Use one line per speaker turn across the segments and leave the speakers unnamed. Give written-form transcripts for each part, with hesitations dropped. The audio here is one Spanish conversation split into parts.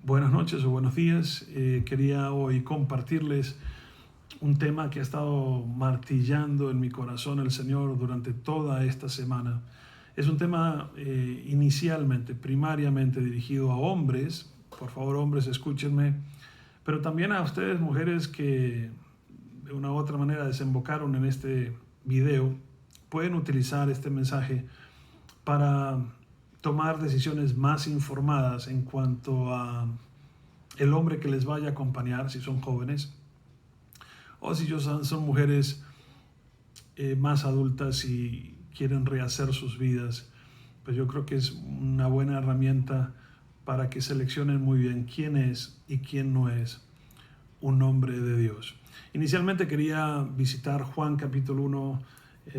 Buenas noches o buenos días. Quería hoy compartirles un tema que ha estado martillando en mi corazón el Señor durante toda esta semana. Es un tema primariamente dirigido a hombres. Por favor, hombres, escúchenme. Pero también a ustedes, mujeres, que de una u otra manera desembocaron en este video, pueden utilizar este mensaje para tomar decisiones más informadas en cuanto a el hombre que les vaya a acompañar, si son jóvenes, o si son mujeres más adultas y quieren rehacer sus vidas. Pues yo creo que es una buena herramienta para que seleccionen muy bien quién es y quién no es un hombre de Dios. Inicialmente quería visitar Juan capítulo 1,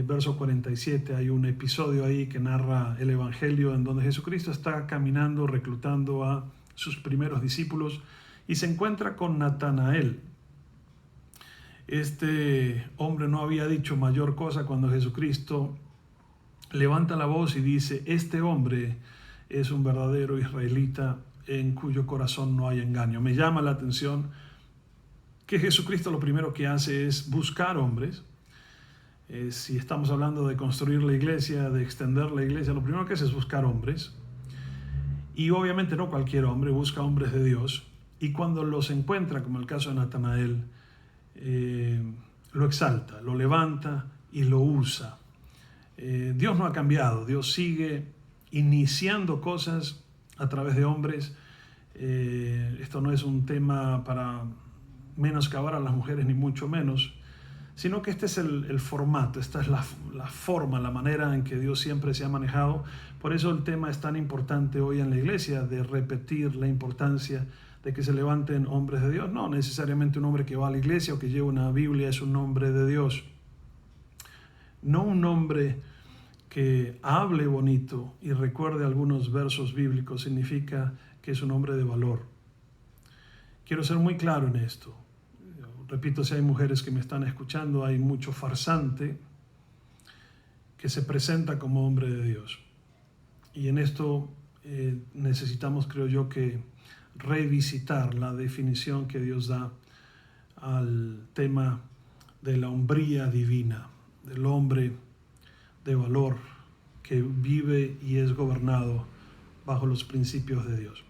verso 47. Hay un episodio ahí que narra el Evangelio en donde Jesucristo está caminando, reclutando a sus primeros discípulos y se encuentra con Natanael. Este hombre no había dicho mayor cosa cuando Jesucristo levanta la voz y dice: este hombre es un verdadero israelita en cuyo corazón no hay engaño. Me llama la atención que Jesucristo lo primero que hace es buscar hombres. Si estamos hablando de construir la iglesia, de extender la iglesia, lo primero que hace es buscar hombres. Y obviamente no cualquier hombre, busca hombres de Dios. Y cuando los encuentra, como el caso de Natanael, lo exalta, lo levanta y lo usa. Dios no ha cambiado, Dios sigue iniciando cosas a través de hombres. Esto no es un tema para menoscabar a las mujeres, ni mucho menos, sino que este es el formato, esta es la forma, la manera en que Dios siempre se ha manejado. Por eso el tema es tan importante hoy en la iglesia, de repetir la importancia de que se levanten hombres de Dios. No necesariamente un hombre que va a la iglesia o que lleva una Biblia es un hombre de Dios. No un hombre que hable bonito y recuerde algunos versos bíblicos significa que es un hombre de valor. Quiero ser muy claro en esto. Repito, si hay mujeres que me están escuchando, hay mucho farsante que se presenta como hombre de Dios. Y en esto necesitamos, creo yo, que revisitar la definición que Dios da al tema de la hombría divina, del hombre de valor que vive y es gobernado bajo los principios de Dios.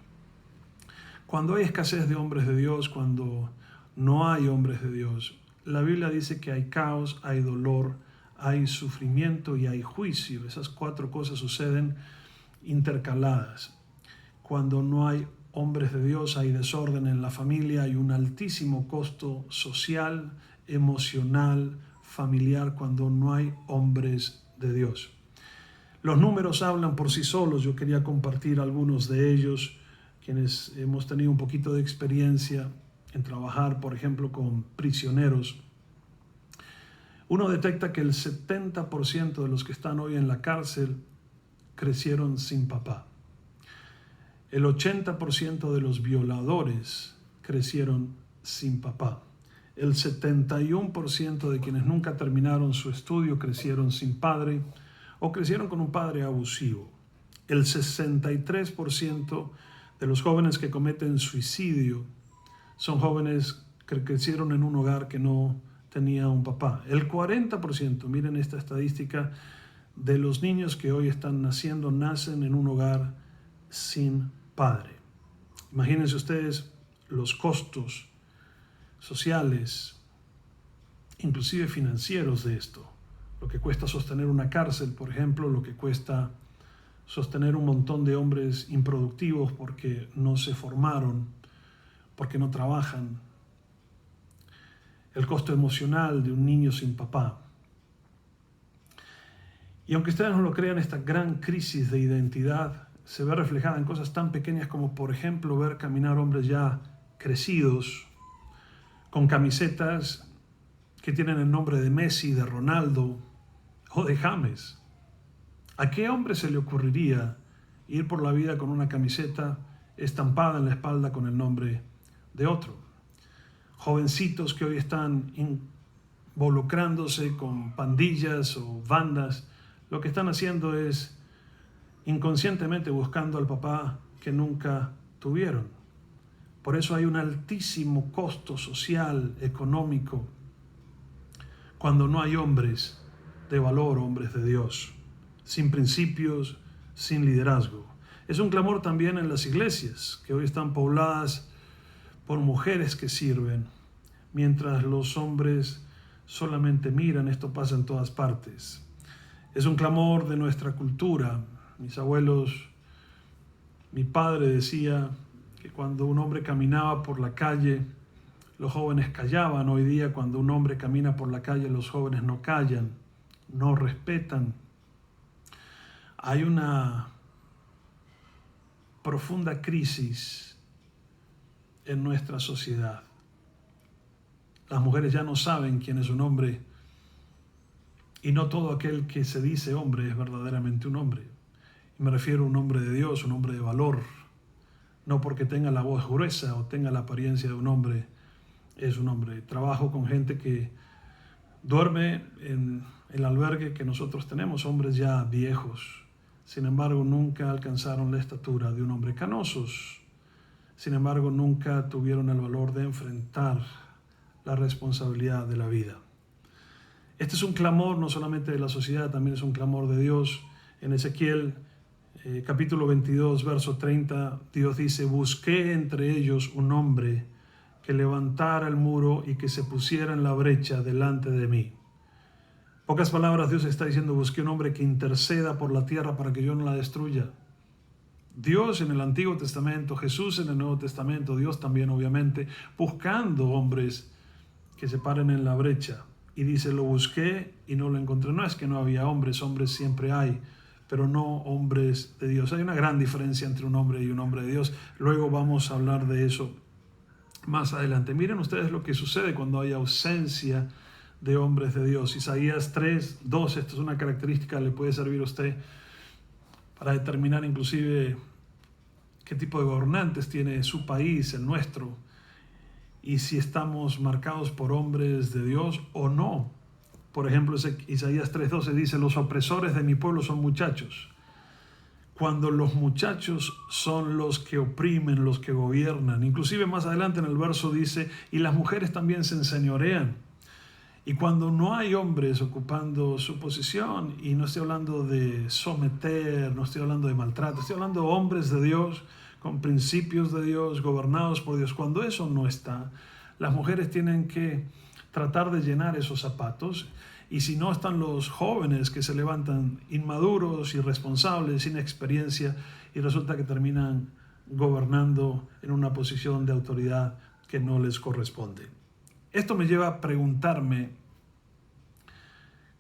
Cuando hay escasez de hombres de Dios, cuando no hay hombres de Dios, la Biblia dice que hay caos, hay dolor, hay sufrimiento y hay juicio. Esas cuatro cosas suceden intercaladas. Cuando no hay hombres de Dios, hay desorden en la familia, hay un altísimo costo social, emocional, familiar, cuando no hay hombres de Dios. Los números hablan por sí solos. Yo quería compartir algunos de ellos, quienes hemos tenido un poquito de experiencia en trabajar, por ejemplo, con prisioneros. Uno detecta que el 70% de los que están hoy en la cárcel crecieron sin papá. El 80% de los violadores crecieron sin papá. El 71% de quienes nunca terminaron su estudio crecieron sin padre o crecieron con un padre abusivo. El 63% de los jóvenes que cometen suicidio son jóvenes que crecieron en un hogar que no tenía un papá. El 40%, miren esta estadística, de los niños que hoy están naciendo nacen en un hogar sin padre. Imagínense ustedes los costos sociales, inclusive financieros de esto. Lo que cuesta sostener una cárcel, por ejemplo, lo que cuesta sostener un montón de hombres improductivos porque no se formaron, porque no trabajan. El costo emocional de un niño sin papá. Y aunque ustedes no lo crean, esta gran crisis de identidad se ve reflejada en cosas tan pequeñas como, por ejemplo, ver caminar hombres ya crecidos, con camisetas que tienen el nombre de Messi, de Ronaldo o de James. ¿A qué hombre se le ocurriría ir por la vida con una camiseta estampada en la espalda con el nombre de otro? Jovencitos que hoy están involucrándose con pandillas o bandas, lo que están haciendo es inconscientemente buscando al papá que nunca tuvieron. Por eso hay un altísimo costo social, económico, cuando no hay hombres de valor, hombres de Dios, sin principios, sin liderazgo. Es un clamor también en las iglesias, que hoy están pobladas por mujeres que sirven, mientras los hombres solamente miran. Esto pasa en todas partes. Es un clamor de nuestra cultura. Mis abuelos, mi padre decía que cuando un hombre caminaba por la calle, los jóvenes callaban. Hoy día, cuando un hombre camina por la calle, los jóvenes no callan, no respetan. Hay una profunda crisis en nuestra sociedad. Las mujeres ya no saben quién es un hombre, y no todo aquel que se dice hombre es verdaderamente un hombre. Y me refiero a un hombre de Dios, un hombre de valor. No porque tenga la voz gruesa o tenga la apariencia de un hombre, es un hombre. Trabajo con gente que duerme en el albergue que nosotros tenemos, hombres ya viejos. Sin embargo, nunca alcanzaron la estatura de un hombre, canosos. Sin embargo, nunca tuvieron el valor de enfrentar la responsabilidad de la vida. Este es un clamor no solamente de la sociedad, también es un clamor de Dios. En Ezequiel capítulo 22, verso 30, Dios dice: busqué entre ellos un hombre que levantara el muro y que se pusiera en la brecha delante de mí. Pocas palabras, Dios está diciendo: busqué un hombre que interceda por la tierra para que yo no la destruya. Dios en el Antiguo Testamento, Jesús en el Nuevo Testamento, Dios también obviamente, buscando hombres que se paren en la brecha. Y dice: lo busqué y no lo encontré. No es que no había hombres, hombres siempre hay, pero no hombres de Dios. Hay una gran diferencia entre un hombre y un hombre de Dios. Luego vamos a hablar de eso más adelante. Miren ustedes lo que sucede cuando hay ausencia de hombres de Dios. Isaías 3:2, esto es una característica, le puede servir a usted para determinar inclusive qué tipo de gobernantes tiene su país, el nuestro, y si estamos marcados por hombres de Dios o no. Por ejemplo, Isaías 3:12 dice: los opresores de mi pueblo son muchachos. Cuando los muchachos son los que oprimen, los que gobiernan. Inclusive más adelante en el verso dice: y las mujeres también se enseñorean. Y cuando no hay hombres ocupando su posición, y no estoy hablando de someter, no estoy hablando de maltrato, estoy hablando de hombres de Dios, con principios de Dios, gobernados por Dios. Cuando eso no está, las mujeres tienen que tratar de llenar esos zapatos. Y si no, están los jóvenes que se levantan inmaduros, irresponsables, sin experiencia, y resulta que terminan gobernando en una posición de autoridad que no les corresponde. Esto me lleva a preguntarme: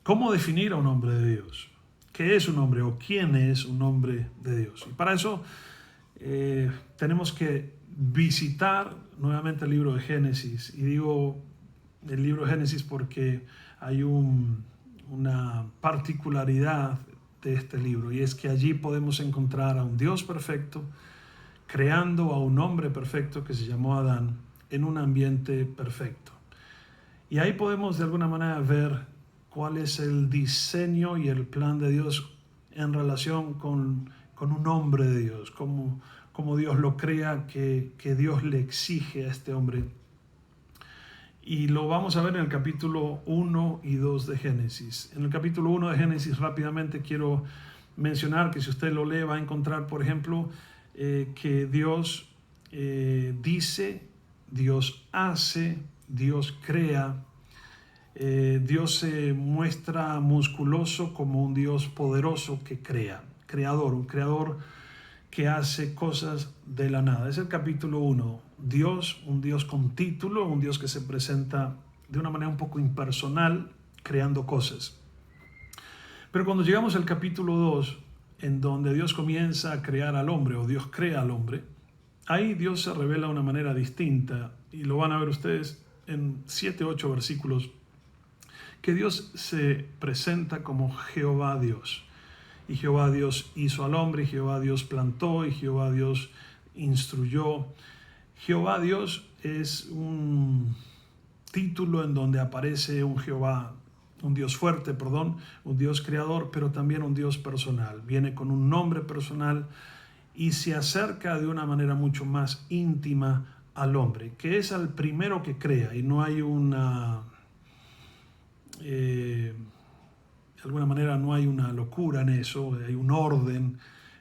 ¿cómo definir a un hombre de Dios? ¿Qué es un hombre o quién es un hombre de Dios? Y para eso tenemos que visitar nuevamente el libro de Génesis. Y digo el libro de Génesis porque hay una particularidad de este libro, y es que allí podemos encontrar a un Dios perfecto creando a un hombre perfecto que se llamó Adán en un ambiente perfecto. Y ahí podemos de alguna manera ver cuál es el diseño y el plan de Dios en relación con un hombre de Dios, como Dios lo crea, que Dios le exige a este hombre. Y lo vamos a ver en el capítulo 1 y 2 de Génesis. En el capítulo 1 de Génesis, rápidamente quiero mencionar que si usted lo lee va a encontrar, por ejemplo, que Dios dice, Dios hace, Dios crea. Dios se muestra musculoso como un Dios poderoso que crea, creador, un creador que hace cosas de la nada. Es el capítulo 1. Dios, un Dios con título, un Dios que se presenta de una manera un poco impersonal, creando cosas. Pero cuando llegamos al capítulo 2, en donde Dios comienza a crear al hombre, o Dios crea al hombre, ahí Dios se revela de una manera distinta, y lo van a ver ustedes en 7, 8 versículos, que Dios se presenta como Jehová Dios. Y Jehová Dios hizo al hombre, y Jehová Dios plantó, y Jehová Dios instruyó. Jehová Dios es un título en donde aparece un Jehová, un Dios fuerte, un Dios creador, pero también un Dios personal. Viene con un nombre personal y se acerca de una manera mucho más íntima al hombre, que es al primero que crea, y no hay de alguna manera no hay una locura en eso, hay un orden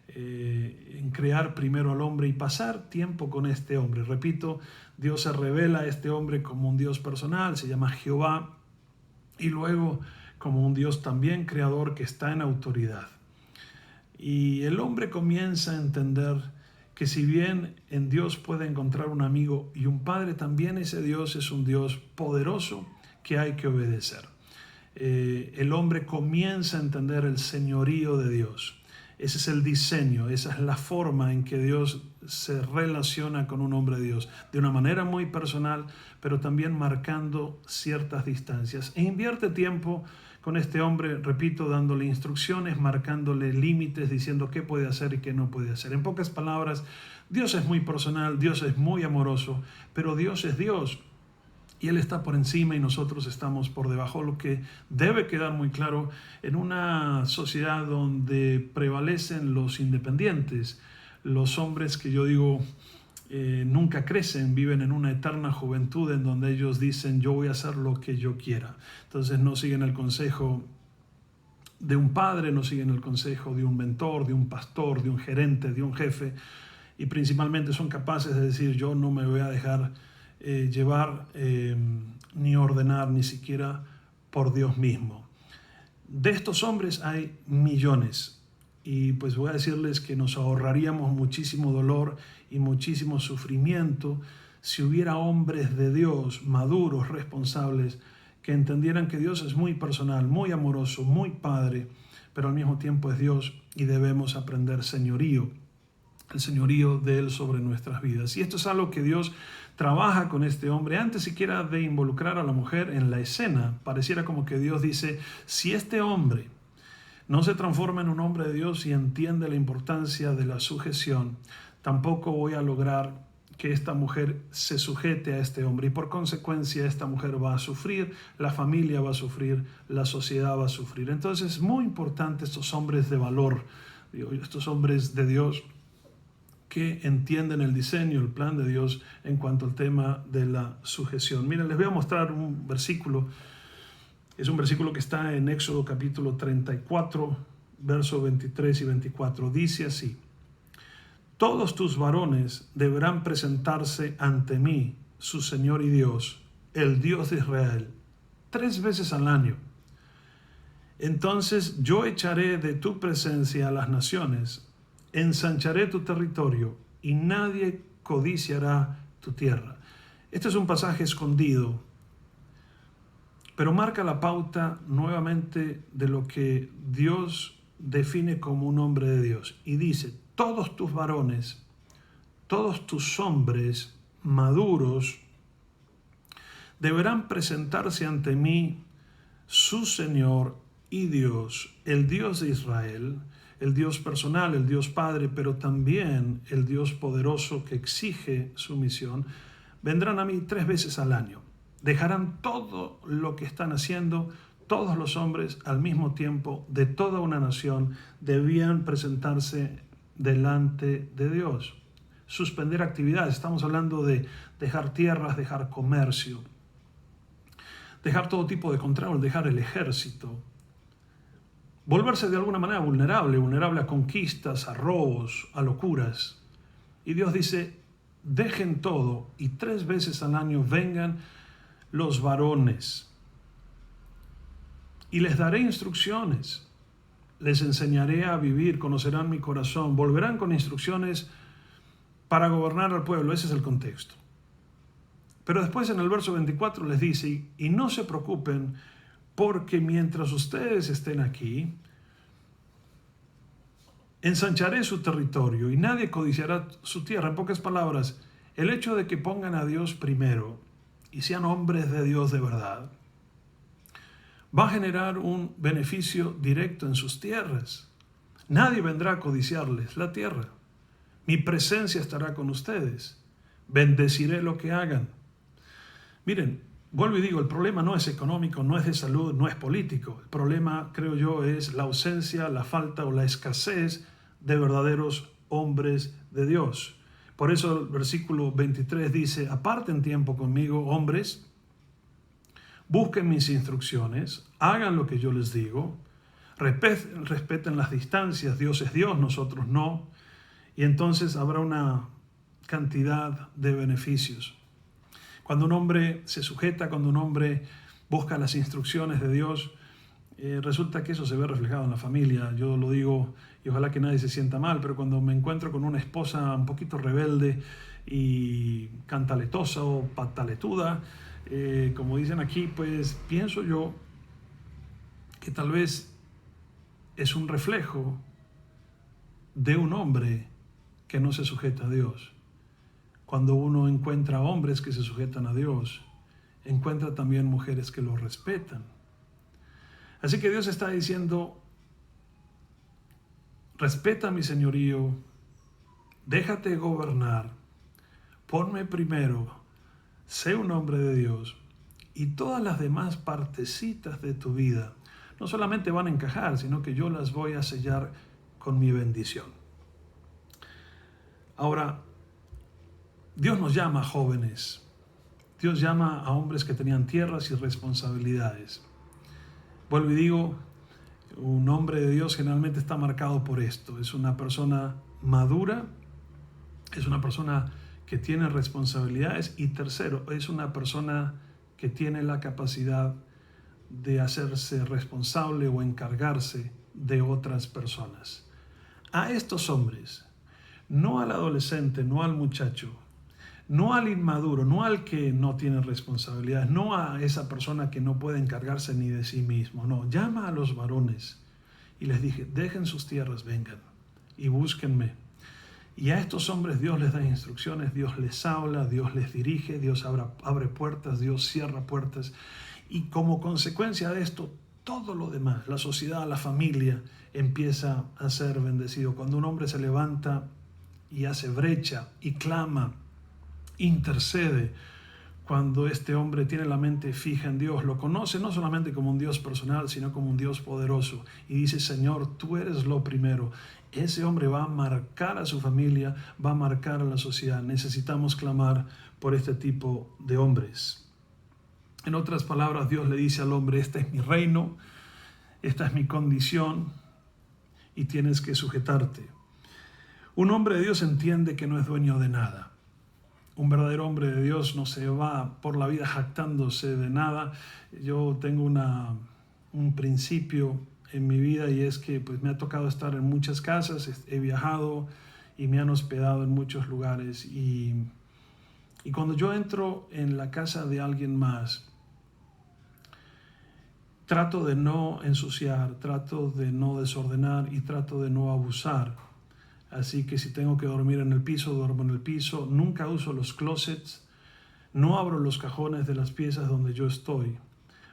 en crear primero al hombre y pasar tiempo con este hombre. Repito, Dios se revela a este hombre como un Dios personal, se llama Jehová, y luego como un Dios también creador que está en autoridad. Y el hombre comienza a entender que si bien en Dios puede encontrar un amigo y un padre, también ese Dios es un Dios poderoso que hay que obedecer. El hombre comienza a entender el señorío de Dios. Ese es el diseño, esa es la forma en que Dios se relaciona con un hombre de Dios, de una manera muy personal, pero también marcando ciertas distancias. E invierte tiempo con este hombre, repito, dándole instrucciones, marcándole límites, diciendo qué puede hacer y qué no puede hacer. En pocas palabras, Dios es muy personal, Dios es muy amoroso, pero Dios es Dios. Y Él está por encima y nosotros estamos por debajo, lo que debe quedar muy claro en una sociedad donde prevalecen los independientes, los hombres que yo digo nunca crecen, viven en una eterna juventud en donde ellos dicen yo voy a hacer lo que yo quiera. Entonces no siguen el consejo de un padre, no siguen el consejo de un mentor, de un pastor, de un gerente, de un jefe, y principalmente son capaces de decir yo no me voy a dejar llevar ni ordenar ni siquiera por Dios mismo. De estos hombres hay millones y pues voy a decirles que nos ahorraríamos muchísimo dolor y muchísimo sufrimiento si hubiera hombres de Dios maduros, responsables, que entendieran que Dios es muy personal, muy amoroso, muy padre, pero al mismo tiempo es Dios y debemos aprender señorío, el señorío de Él sobre nuestras vidas. Y esto es algo que Dios trabaja con este hombre antes siquiera de involucrar a la mujer en la escena. Pareciera como que Dios dice, si este hombre no se transforma en un hombre de Dios y entiende la importancia de la sujeción, tampoco voy a lograr que esta mujer se sujete a este hombre y por consecuencia esta mujer va a sufrir, la familia va a sufrir, la sociedad va a sufrir. Entonces es muy importante estos hombres de valor, estos hombres de Dios que entienden el diseño, el plan de Dios en cuanto al tema de la sujeción. Miren, les voy a mostrar un versículo. Es un versículo que está en Éxodo capítulo 34, versos 23 y 24. Dice así: todos tus varones deberán presentarse ante mí, su Señor y Dios, el Dios de Israel, 3 veces al año. Entonces yo echaré de tu presencia a las naciones, ensancharé tu territorio y nadie codiciará tu tierra. Este es un pasaje escondido, pero marca la pauta nuevamente de lo que Dios define como un hombre de Dios. Y dice, todos tus varones, todos tus hombres maduros deberán presentarse ante mí, su Señor y Dios, el Dios de Israel, el Dios personal, el Dios Padre, pero también el Dios poderoso que exige sumisión, vendrán a mí 3 veces al año. Dejarán todo lo que están haciendo, todos los hombres al mismo tiempo de toda una nación debían presentarse delante de Dios. Suspender actividades, estamos hablando de dejar tierras, dejar comercio, dejar todo tipo de control, dejar el ejército, volverse de alguna manera vulnerable a conquistas, a robos, a locuras. Y Dios dice, dejen todo y 3 veces al año vengan los varones y les daré instrucciones, les enseñaré a vivir, conocerán mi corazón, volverán con instrucciones para gobernar al pueblo. Ese es el contexto. Pero después en el verso 24 les dice, y no se preocupen porque mientras ustedes estén aquí, ensancharé su territorio y nadie codiciará su tierra. En pocas palabras, el hecho de que pongan a Dios primero y sean hombres de Dios de verdad, va a generar un beneficio directo en sus tierras. Nadie vendrá a codiciarles la tierra. Mi presencia estará con ustedes. Bendeciré lo que hagan. Miren, vuelvo y digo, el problema no es económico, no es de salud, no es político. El problema, creo yo, es la ausencia, la falta o la escasez de verdaderos hombres de Dios. Por eso el versículo 23 dice, aparten tiempo conmigo, hombres, busquen mis instrucciones, hagan lo que yo les digo, respeten las distancias, Dios es Dios, nosotros no, y entonces habrá una cantidad de beneficios. Cuando un hombre se sujeta, cuando un hombre busca las instrucciones de Dios, resulta que eso se ve reflejado en la familia. Yo lo digo y ojalá que nadie se sienta mal, pero cuando me encuentro con una esposa un poquito rebelde y cantaletosa o pataletuda, como dicen aquí, pues pienso yo que tal vez es un reflejo de un hombre que no se sujeta a Dios. Cuando uno encuentra hombres que se sujetan a Dios, encuentra también mujeres que lo respetan. Así que Dios está diciendo, respeta mi señorío, déjate gobernar, ponme primero, sé un hombre de Dios y todas las demás partecitas de tu vida no solamente van a encajar, sino que yo las voy a sellar con mi bendición. Ahora, Dios nos llama a jóvenes, Dios llama a hombres que tenían tierras y responsabilidades. Vuelvo y digo, un hombre de Dios generalmente está marcado por esto. Es una persona madura, es una persona que tiene responsabilidades y tercero, es una persona que tiene la capacidad de hacerse responsable o encargarse de otras personas. A estos hombres, no al adolescente, no al muchacho, no al inmaduro, no al que no tiene responsabilidades, no a esa persona que no puede encargarse ni de sí mismo, no, llama a los varones y les dije, dejen sus tierras, vengan y búsquenme. Y a estos hombres Dios les da instrucciones, Dios les habla, Dios les dirige, Dios abre puertas, Dios cierra puertas. Y como consecuencia de esto, todo lo demás, la sociedad, la familia, empieza a ser bendecido. Cuando un hombre se levanta y hace brecha y clama, intercede, cuando este hombre tiene la mente fija en Dios, lo conoce no solamente como un Dios personal, sino como un Dios poderoso, y dice, Señor, tú eres lo primero. Ese hombre va a marcar a su familia, va a marcar a la sociedad. Necesitamos clamar por este tipo de hombres. En otras palabras, Dios le dice al hombre, este es mi reino, esta es mi condición, y tienes que sujetarte. Un hombre de Dios entiende que no es dueño de nada. Un verdadero hombre de Dios no se va por la vida jactándose de nada. Yo tengo un principio en mi vida y es que pues, me ha tocado estar en muchas casas, he viajado y me han hospedado en muchos lugares. Y cuando yo entro en la casa de alguien más, trato de no ensuciar, trato de no desordenar y trato de no abusar. Así que si tengo que dormir en el piso, duermo en el piso. Nunca uso los closets. No abro los cajones de las piezas donde yo estoy.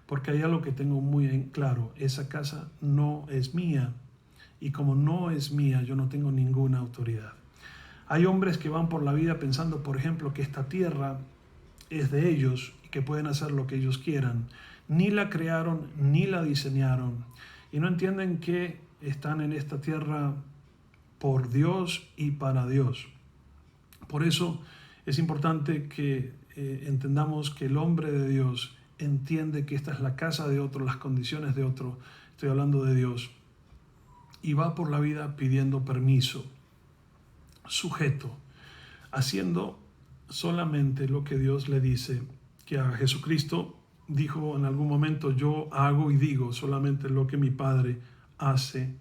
Porque hay algo que tengo muy en claro. Esa casa no es mía. Y como no es mía, yo no tengo ninguna autoridad. Hay hombres que van por la vida pensando, por ejemplo, que esta tierra es de ellos y que pueden hacer lo que ellos quieran. Ni la crearon, ni la diseñaron. Y no entienden que están en esta tierra por Dios y para Dios. Por eso es importante que entendamos que el hombre de Dios entiende que esta es la casa de otro, las condiciones de otro, estoy hablando de Dios, y va por la vida pidiendo permiso, sujeto, haciendo solamente lo que Dios le dice, que a Jesucristo dijo en algún momento, yo hago y digo solamente lo que mi Padre hace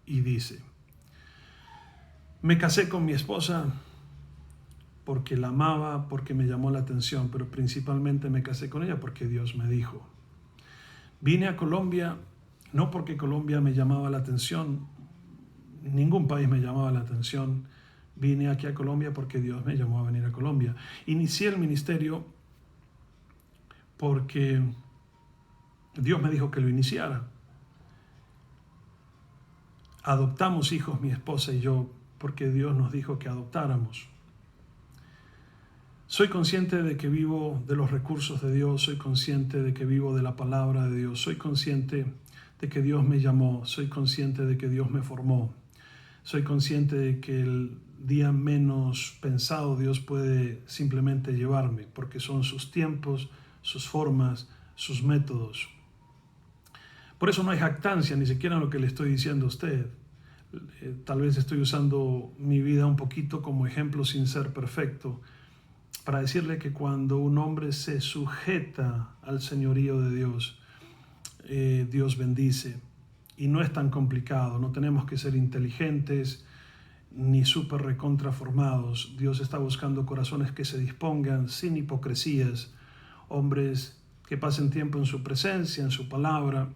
y dice. Me casé con mi esposa porque la amaba, porque me llamó la atención, pero principalmente me casé con ella porque Dios me dijo. Vine a Colombia no porque Colombia me llamaba la atención, ningún país me llamaba la atención. Vine aquí a Colombia porque Dios me llamó a venir a Colombia. Inicié el ministerio porque Dios me dijo que lo iniciara. Adoptamos hijos, mi esposa y yo, porque Dios nos dijo que adoptáramos. Soy consciente de que vivo de los recursos de Dios, soy consciente de que vivo de la palabra de Dios, soy consciente de que Dios me llamó, soy consciente de que Dios me formó, Soy consciente de que el día menos pensado Dios puede simplemente llevarme, porque son sus tiempos, sus formas, sus métodos. Por eso no hay jactancia ni siquiera en lo que le estoy diciendo a usted. Tal vez estoy usando mi vida un poquito como ejemplo sin ser perfecto, para decirle que cuando un hombre se sujeta al señorío de Dios, Dios bendice. Y no es tan complicado, no tenemos que ser inteligentes ni súper recontraformados. Dios está buscando corazones que se dispongan sin hipocresías, hombres que pasen tiempo en su presencia, en su palabra,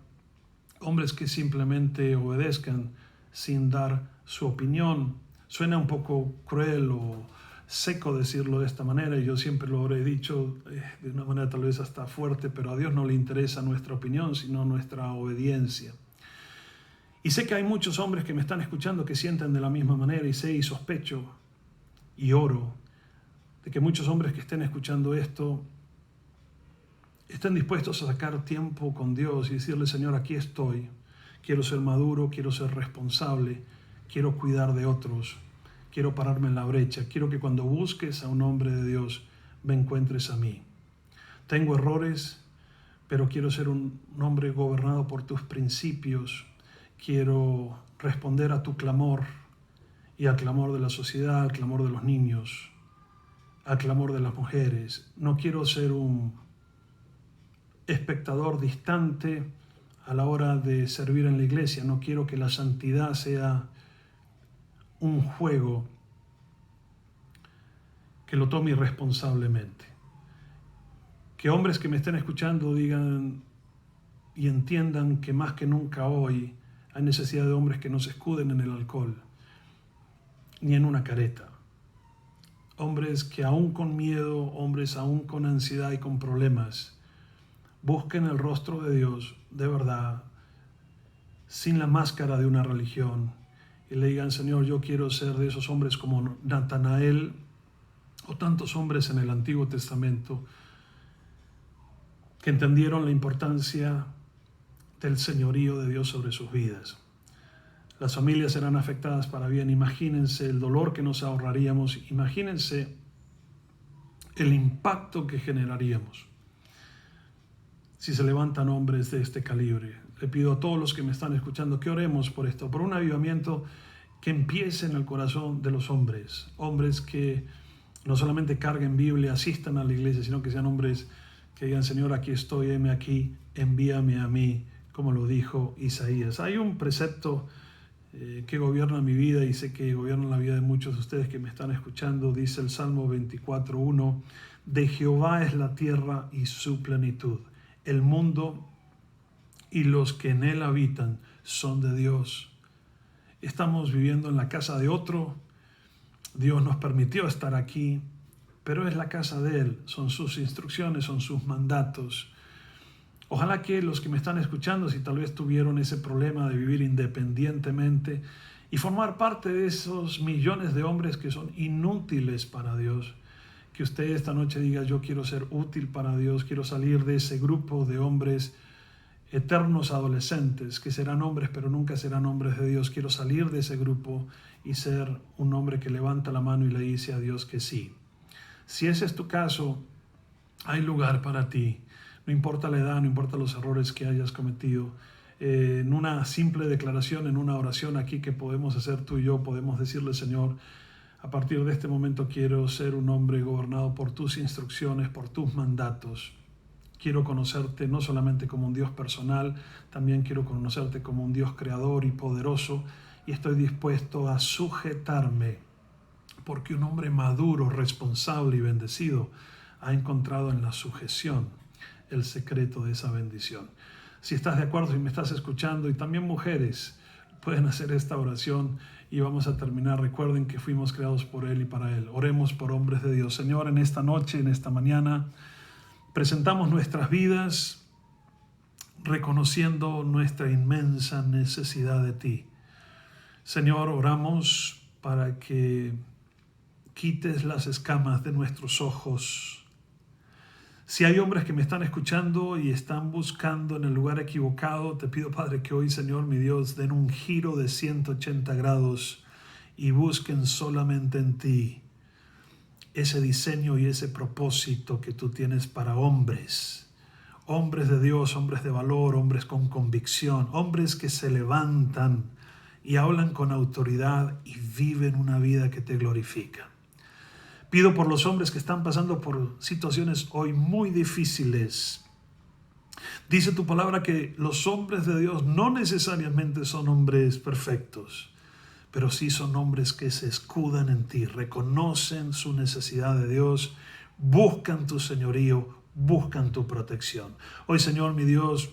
hombres que simplemente obedezcan sin dar su opinión. Suena un poco cruel o seco decirlo de esta manera, y yo siempre lo habré dicho de una manera tal vez hasta fuerte, pero a Dios no le interesa nuestra opinión, sino nuestra obediencia. Y sé que hay muchos hombres que me están escuchando que sienten de la misma manera, y sé y sospecho y oro de que muchos hombres que estén escuchando esto estén dispuestos a sacar tiempo con Dios y decirle: Señor, aquí estoy, quiero ser maduro, quiero ser responsable, quiero cuidar de otros, quiero pararme en la brecha, quiero que cuando busques a un hombre de Dios me encuentres a mí. Tengo errores, pero quiero ser un hombre gobernado por tus principios. Quiero responder a tu clamor y al clamor de la sociedad, al clamor de los niños, al clamor de las mujeres. No quiero ser un espectador distante a la hora de servir en la iglesia. No quiero que la santidad sea un juego que lo tome irresponsablemente. Que hombres que me estén escuchando digan y entiendan que más que nunca hoy hay necesidad de hombres que no se escuden en el alcohol ni en una careta. Hombres que aún con miedo, hombres aún con ansiedad y con problemas, busquen el rostro de Dios de verdad, sin la máscara de una religión, y le digan: Señor, yo quiero ser de esos hombres como Natanael o tantos hombres en el Antiguo Testamento que entendieron la importancia del señorío de Dios sobre sus vidas. Las familias serán afectadas para bien. Imagínense el dolor que nos ahorraríamos, imagínense el impacto que generaríamos si se levantan hombres de este calibre. Le pido a todos los que me están escuchando que oremos por esto, por un avivamiento que empiece en el corazón de los hombres, hombres que no solamente carguen Biblia, asistan a la iglesia, sino que sean hombres que digan: Señor, aquí estoy, heme aquí, envíame a mí, como lo dijo Isaías. Hay un precepto que gobierna mi vida y sé que gobierna la vida de muchos de ustedes que me están escuchando. Dice el Salmo 24:1: de Jehová es la tierra y su plenitud, el mundo y los que en él habitan son de Dios. Estamos viviendo en la casa de otro. Dios nos permitió estar aquí, pero es la casa de Él, son sus instrucciones, son sus mandatos. Ojalá que los que me están escuchando, si tal vez tuvieron ese problema de vivir independientemente y formar parte de esos millones de hombres que son inútiles para Dios, que usted esta noche diga: yo quiero ser útil para Dios, quiero salir de ese grupo de hombres eternos adolescentes que serán hombres pero nunca serán hombres de Dios. Quiero salir de ese grupo y ser un hombre que levanta la mano y le dice a Dios que sí. Si ese es tu caso, hay lugar para ti. No importa la edad, no importa los errores que hayas cometido. En una simple declaración, en una oración aquí que podemos hacer tú y yo, podemos decirle: Señor, a partir de este momento quiero ser un hombre gobernado por tus instrucciones, por tus mandatos. Quiero conocerte no solamente como un Dios personal, también quiero conocerte como un Dios creador y poderoso, y estoy dispuesto a sujetarme, porque un hombre maduro, responsable y bendecido ha encontrado en la sujeción el secreto de esa bendición. Si estás de acuerdo y me estás escuchando, y también mujeres pueden hacer esta oración y vamos a terminar. Recuerden que fuimos creados por Él y para Él. Oremos por hombres de Dios. Señor, en esta noche, en esta mañana, presentamos nuestras vidas reconociendo nuestra inmensa necesidad de ti. Señor, oramos para que quites las escamas de nuestros ojos. Si hay hombres que me están escuchando y están buscando en el lugar equivocado, te pido, Padre, que hoy, Señor, mi Dios, den un giro de 180 grados y busquen solamente en ti ese diseño y ese propósito que tú tienes para hombres. Hombres de Dios, hombres de valor, hombres con convicción, hombres que se levantan y hablan con autoridad y viven una vida que te glorifica. Pido por los hombres que están pasando por situaciones hoy muy difíciles. Dice tu palabra que los hombres de Dios no necesariamente son hombres perfectos, pero sí son hombres que se escudan en ti, reconocen su necesidad de Dios, buscan tu señorío, buscan tu protección. Hoy, Señor, mi Dios,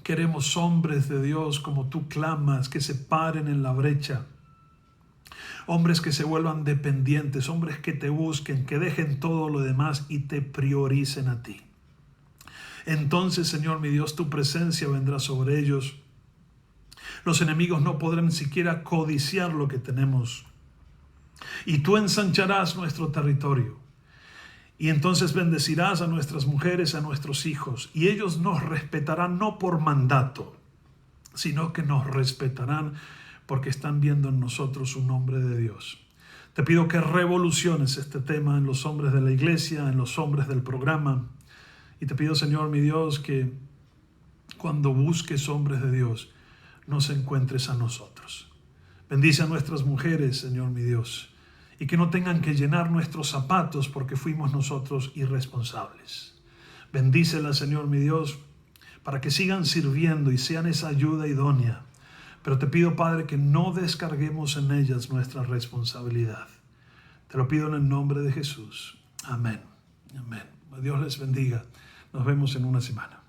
queremos hombres de Dios como tú clamas, que se paren en la brecha. Hombres que se vuelvan dependientes, hombres que te busquen, que dejen todo lo demás y te prioricen a ti. Entonces, Señor, mi Dios, tu presencia vendrá sobre ellos. Los enemigos no podrán siquiera codiciar lo que tenemos. Y tú ensancharás nuestro territorio. Y entonces bendecirás a nuestras mujeres, a nuestros hijos. Y ellos nos respetarán no por mandato, sino que nos respetarán porque están viendo en nosotros un hombre de Dios. Te pido que revoluciones este tema en los hombres de la iglesia, en los hombres del programa. Y te pido, Señor, mi Dios, que cuando busques hombres de Dios, nos encuentres a nosotros. Bendice a nuestras mujeres, Señor, mi Dios, y que no tengan que llenar nuestros zapatos porque fuimos nosotros irresponsables. Bendícelas, Señor, mi Dios, para que sigan sirviendo y sean esa ayuda idónea. Pero te pido, Padre, que no descarguemos en ellas nuestra responsabilidad. Te lo pido en el nombre de Jesús. Amén. Amén. Dios les bendiga. Nos vemos en una semana.